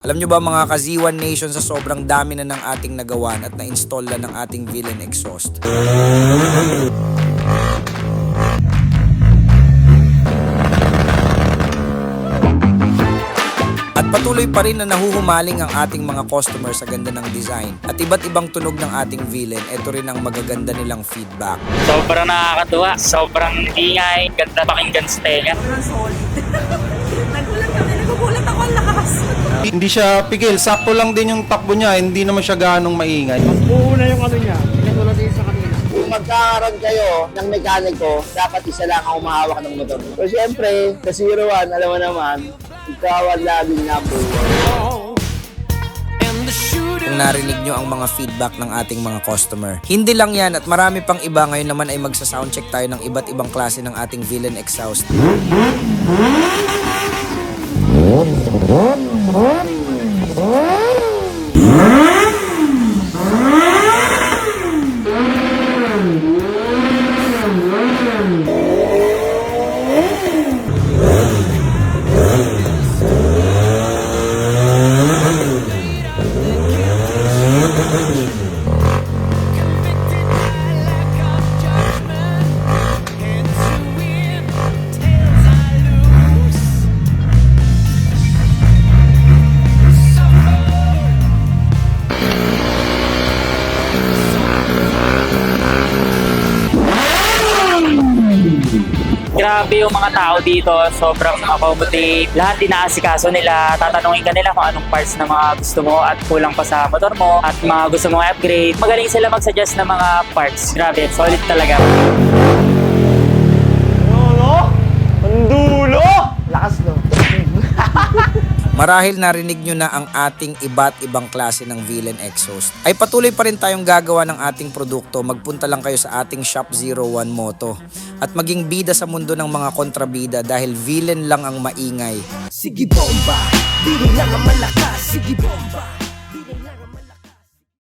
Alam nyo ba mga ka-Z1 Nation, sa sobrang dami na ng ating nagawan at na-install na ng ating villain exhaust, at patuloy pa rin na nahuhumaling ang ating mga customer sa ganda ng design at iba't ibang tunog ng ating villain, ito rin ang magaganda nilang feedback. Sobrang nakakatuwa, sobrang ingay, ganda pakinggan sa tenga. Sobrang solid. Nagugulat ako, ang lakas. Hindi siya pigil, sakto lang din yung takbo niya, hindi naman siya ganong maingay. Buo na yung ano niya, pinatulad din sa kanina. Kung magkakaroon kayo ng mekaniko, dapat isa lang ang umahawak ng motor. So siyempre, sa 01, alam mo naman, ikaw ang laging number 1. Kung narinig nyo ang mga feedback ng ating mga customer, hindi lang yan at marami pang iba. Ngayon naman ay magsa-soundcheck tayo ng iba't ibang klase ng ating villain exhaust. Grabe yung mga tao dito, sobrang accommodate. Lahat inaasikaso nila, tatanungin ka nila kung anong parts na mga gusto mo at kulang pa sa motor mo at mga gusto mong upgrade. Magaling sila mag-suggest ng mga parts. Grabe, solid talaga. Pandulo! Lakas no? Marahil narinig nyo na ang ating iba't ibang klase ng villain exhaust, ay patuloy pa rin tayong gagawa ng ating produkto. Magpunta lang kayo sa ating Shop 01 Moto at maging bida sa mundo ng mga kontrabida dahil villain lang ang maingay. Sige bomba, biro lang ang malakas. Sige bomba.